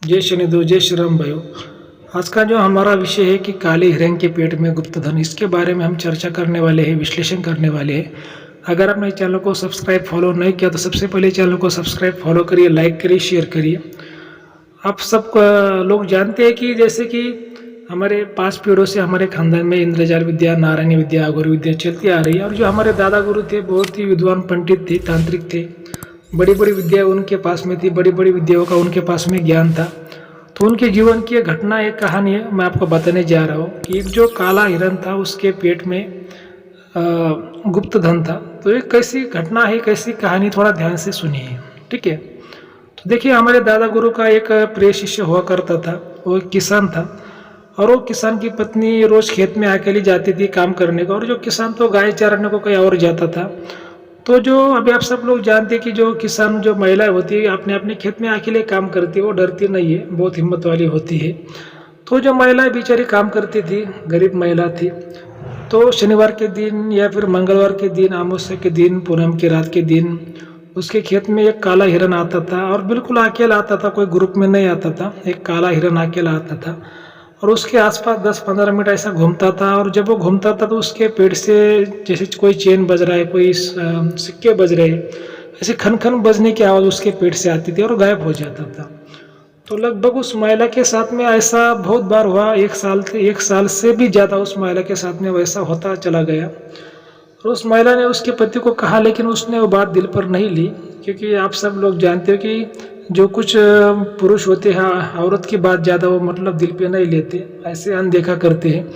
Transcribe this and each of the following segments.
जय शनिदेव, जय श्री राम भाइयों। आज का जो हमारा विषय है कि काले हिरण के पेट में गुप्त धन, इसके बारे में हम चर्चा करने वाले हैं, विश्लेषण करने वाले हैं। अगर आपने चैनल को सब्सक्राइब फॉलो नहीं किया तो सबसे पहले चैनल को सब्सक्राइब फॉलो करिए, लाइक करिए, शेयर करिए। आप सब लोग जानते हैं कि जैसे कि हमारे 5 पीढ़ियों से हमारे खानदान में इंद्रजाल विद्या, नारायणी विद्या, अघोरी विद्या चलती आ रही है। और जो हमारे दादा गुरु थे बहुत ही विद्वान पंडित थे, तांत्रिक थे, बड़ी बड़ी विद्या उनके पास में थी, बड़ी बड़ी विद्याओं का उनके पास में ज्ञान था। तो उनके जीवन की एक घटना, एक कहानी है, मैं आपको बताने जा रहा हूँ कि एक जो काला हिरण था उसके पेट में गुप्त धन था। तो एक कैसी घटना है, कैसी कहानी, थोड़ा ध्यान से सुनिए, ठीक है। तो देखिए, हमारे दादा गुरु का एक प्रिय शिष्य हुआ करता था, वो एक किसान था। और वो किसान की पत्नी रोज खेत में अकेली जाती थी काम करने को, और जो किसान तो गाय चराने को कहीं और जाता था। तो जो अभी आप सब लोग जानते हैं कि जो किसान, जो महिला होती है अपने अपने खेत में अकेले काम करती है, वो डरती नहीं है, बहुत हिम्मत वाली होती है। तो जो महिला बेचारी काम करती थी, गरीब महिला थी, तो शनिवार के दिन या फिर मंगलवार के दिन, अमावस्या के दिन, पूनम की रात के दिन उसके खेत में एक काला हिरण आता था। और बिल्कुल अकेला आता था, कोई ग्रुप में नहीं आता था, एक काला हिरण अकेला आता था। और उसके आसपास 10-15 मिनट ऐसा घूमता था। और जब वो घूमता था तो उसके पेट से जैसे कोई चेन बज रहा है, कोई सिक्के बज रहे हैं, ऐसे खन खन बजने की आवाज़ उसके पेट से आती थी और गायब हो जाता था। तो लगभग उस महिला के साथ में ऐसा बहुत बार हुआ, 1 साल से भी ज़्यादा उस महिला के साथ में वैसा होता चला गया। और उस महिला ने उसके पति को कहा, लेकिन उसने वो बात दिल पर नहीं ली, क्योंकि आप सब लोग जानते हो कि जो कुछ पुरुष होते हैं औरत की बात ज़्यादा वो मतलब दिल पे नहीं लेते, ऐसे अनदेखा करते हैं।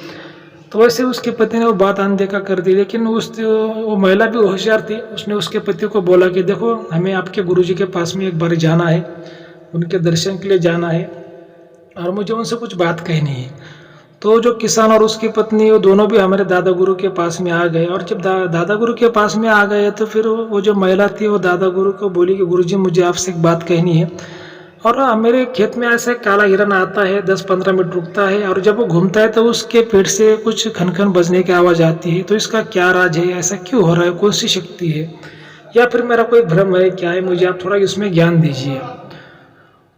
तो वैसे उसके पति ने वो बात अनदेखा कर दी। लेकिन वो महिला भी होशियार थी, उसने उसके पति को बोला कि देखो, हमें आपके गुरुजी के पास में एक बार जाना है, उनके दर्शन के लिए जाना है और मुझे उनसे कुछ बात कहनी है। तो जो किसान और उसकी पत्नी वो दोनों भी हमारे दादा गुरु के पास में आ गए। और जब दादा गुरु के पास में आ गए तो फिर वो जो महिला थी वो दादा गुरु को बोली कि गुरुजी, मुझे आपसे एक बात कहनी है। और मेरे खेत में ऐसे काला हिरण आता है, 10-15 मिनट रुकता है, और जब वो घूमता है तो उसके पेट से कुछ खनखन बजने की आवाज़ आती है। तो इसका क्या राज है, ऐसा क्यों हो रहा है, कौन सी शक्ति है, या फिर मेरा कोई भ्रम है, क्या है, मुझे आप थोड़ा इसमें ज्ञान दीजिए।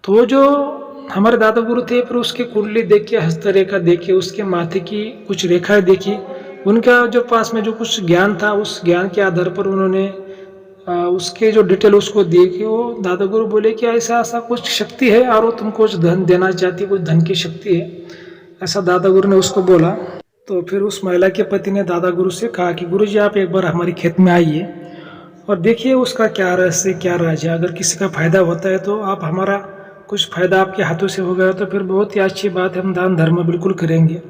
तो वो जो हमारे दादा गुरु थे, फिर उसकी कुंडली देख के, हस्तरेखा देखी, उसके माथे की कुछ रेखाएं देखी, उनका जो पास में जो कुछ ज्ञान था, उस ज्ञान के आधार पर उन्होंने उसके जो डिटेल उसको दी कि वो दादा गुरु बोले कि ऐसा ऐसा कुछ शक्ति है और वो तुमको कुछ धन देना चाहती है, कुछ धन की शक्ति है, ऐसा दादा गुरु ने उसको बोला। तो फिर उस महिला के पति ने दादा गुरु से कहा कि गुरुजी, आप एक बार हमारे खेत में आइए और देखिए उसका क्या रहस्य, क्या राज है। अगर किसी का फायदा होता है तो आप हमारा कुछ फायदा आपके हाथों से हो गया तो फिर बहुत ही अच्छी बात है, हम दान धर्म बिल्कुल करेंगे।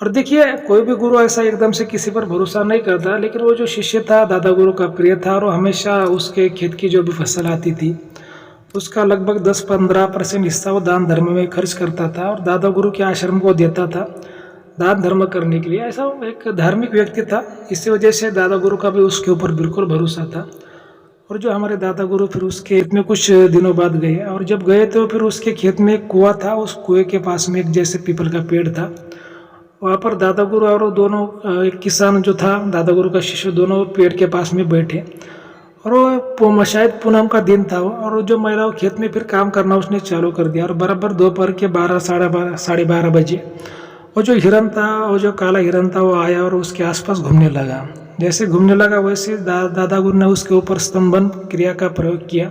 और देखिए, कोई भी गुरु ऐसा एकदम से किसी पर भरोसा नहीं करता, लेकिन वो जो शिष्य था दादा गुरु का प्रिय था, और वो हमेशा उसके खेत की जो भी फसल आती थी उसका लगभग 10-15% हिस्सा वो दान धर्म में खर्च करता था और दादा गुरु के आश्रम को देता था दान धर्म करने के लिए। ऐसा एक धार्मिक व्यक्ति था, इसी वजह से दादा गुरु का भी उसके ऊपर बिल्कुल भरोसा था। और जो हमारे दादा गुरु फिर उसके खेत में कुछ दिनों बाद गए, और जब गए तो फिर उसके खेत में एक कुआं था, उस कुएं के पास में एक जैसे पीपल का पेड़ था। वहाँ पर दादा गुरु और वो दोनों, एक किसान जो था दादा गुरु का शिष्य, दोनों पेड़ के पास में बैठे। और वो शायद पूनम का दिन था, और जो महिला वो खेत में फिर काम करना उसने चालू कर दिया। और बराबर दोपहर के 12-12:30 बजे वो जो हिरण था, वो जो काला हिरण था, वो आया और उसके आसपास घूमने लगा। जैसे घूमने लगा वैसे दादा गुरु ने उसके ऊपर स्तंभन क्रिया का प्रयोग किया,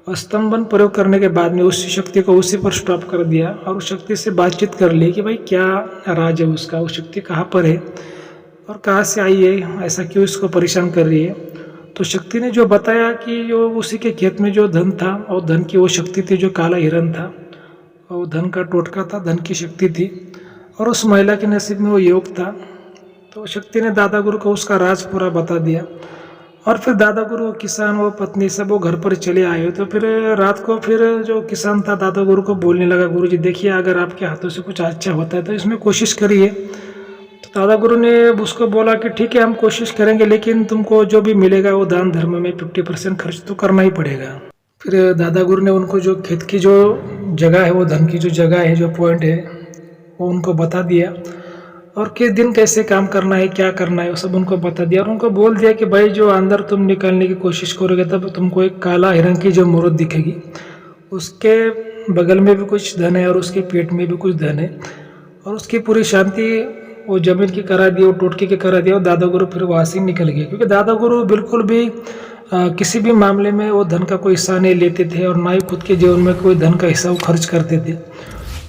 और स्तंभन प्रयोग करने के बाद में उस शक्ति को उसी पर स्टॉप कर दिया और उस शक्ति से बातचीत कर ली कि भाई क्या राज है उसका, वो शक्ति कहाँ पर है और कहाँ से आई है, ऐसा क्यों इसको परेशान कर रही है। तो शक्ति ने जो बताया कि जो उसी के खेत में जो धन था, और धन की वो शक्ति थी, जो काला हिरण था, वो धन का टोटका था, धन की शक्ति थी, और उस महिला के नसीब में वो योग था। तो शक्ति ने दादा गुरु को उसका राज पूरा बता दिया। और फिर दादा गुरु, किसान, वो पत्नी, सब वो घर पर चले आए। तो फिर रात को फिर जो किसान था दादा गुरु को बोलने लगा, गुरुजी देखिए, अगर आपके हाथों से कुछ अच्छा होता है तो इसमें कोशिश करिए। तो दादा गुरु ने उसको बोला कि ठीक है, हम कोशिश करेंगे, लेकिन तुमको जो भी मिलेगा वो दान धर्म में 50% खर्च तो करना ही पड़ेगा। फिर दादा गुरु ने उनको जो खेत की जो जगह है, वो धन की जो जगह है, जो पॉइंट है, वो उनको बता दिया, और किस दिन कैसे काम करना है, क्या करना है, वो सब उनको बता दिया। और उनको बोल दिया कि भाई, जो अंदर तुम निकालने की कोशिश करोगे तब तुमको एक काला हिरण की जो मूर्त दिखेगी, उसके बगल में भी कुछ धन है और उसके पेट में भी कुछ धन है, और उसकी पूरी शांति वो जमीन की करा दी, वो टोटके की करा दिया, और दादा गुरु फिर वहाँ से निकल गए। क्योंकि दादा गुरु बिल्कुल भी किसी भी मामले में वो धन का कोई हिस्सा नहीं लेते थे, और ना ही खुद के जीवन में कोई धन का हिस्सा वो खर्च करते थे।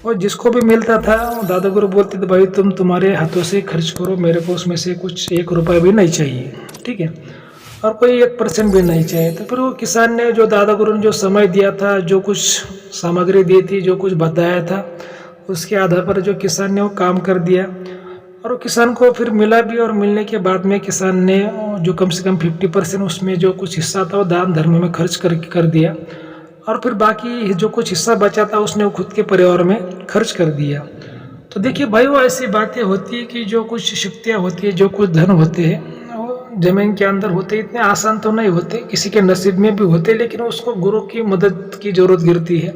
और जिसको भी मिलता था दादा गुरु बोलते थे, भाई तुम तुम्हारे हाथों से खर्च करो, मेरे को उसमें से कुछ 1 रुपया भी नहीं चाहिए, ठीक है, और कोई 1% भी नहीं चाहिए। तो फिर वो किसान ने जो दादा गुरु ने जो समय दिया था, जो कुछ सामग्री दी थी, जो कुछ बताया था, उसके आधार पर जो किसान ने वो काम कर दिया, और वो किसान को फिर मिला भी। और मिलने के बाद में किसान ने जो कम से कम 50% उसमें जो कुछ हिस्सा था वो दान धर्म में खर्च कर दिया, और फिर बाकी जो कुछ हिस्सा बचा था उसने वो खुद के परिवार में खर्च कर दिया। तो देखिए भाई, वो ऐसी बातें होती है कि जो कुछ शक्तियाँ होती है, जो कुछ धन होते हैं, वो जमीन के अंदर होते, इतने आसान तो नहीं होते, किसी के नसीब में भी होते, लेकिन उसको गुरु की मदद की जरूरत गिरती है।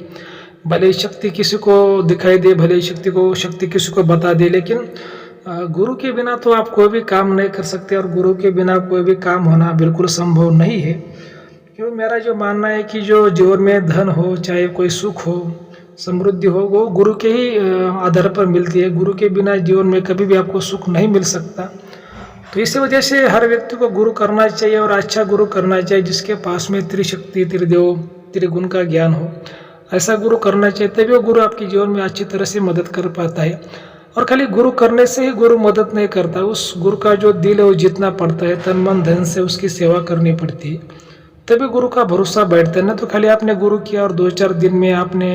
भले ही शक्ति किसी को दिखाई दे, भले ही शक्ति किसी को बता दे, लेकिन गुरु के बिना तो आप कोई भी काम नहीं कर सकते, और गुरु के बिना कोई भी काम होना बिल्कुल संभव नहीं है। क्यों, मेरा जो मानना है कि जो जीवन में धन हो, चाहे कोई सुख हो, समृद्धि हो, वो गुरु के ही आधार पर मिलती है। गुरु के बिना जीवन में कभी भी आपको सुख नहीं मिल सकता। तो इसी वजह से हर व्यक्ति को गुरु करना चाहिए, और अच्छा गुरु करना चाहिए जिसके पास में त्रिशक्ति, त्रिदेव, त्रिगुण का ज्ञान हो। ऐसा गुरु करना चाहिए, तभी वो गुरु आपके जीवन में अच्छी तरह से मदद कर पाता है। और खाली गुरु करने से ही गुरु मदद नहीं करता, उस गुरु का जो दिल है वो जितना पड़ता है, तन मन धन से उसकी सेवा करनी पड़ती है, तभी गुरु का भरोसा बैठता है। ना तो खाली आपने गुरु किया और 2-4 दिन में आपने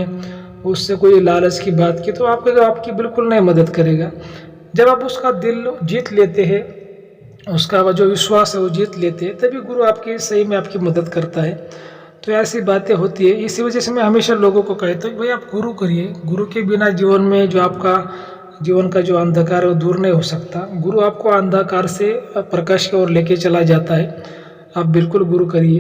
उससे कोई लालच की बात की, तो आपकी बिल्कुल नहीं मदद करेगा। जब आप उसका दिल जीत लेते हैं, उसका जो विश्वास है वो जीत लेते हैं, तभी गुरु आपकी सही में आपकी मदद करता है। तो ऐसी बातें होती है। इसी वजह से मैं हमेशा लोगों को कहता हूँ, भाई आप गुरु करिए। गुरु के बिना जीवन में जो आपका जीवन का जो अंधकार है वो दूर नहीं हो सकता। गुरु आपको अंधकार से प्रकाश की ओर लेके चला जाता है। आप बिल्कुल गुरु करिए।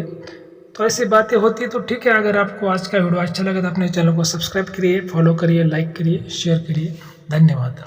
तो ऐसी बातें होती है। तो ठीक है, अगर आपको आज का वीडियो अच्छा लगा तो अपने चैनल को सब्सक्राइब करिए, फॉलो करिए, लाइक करिए, शेयर करिए। धन्यवाद।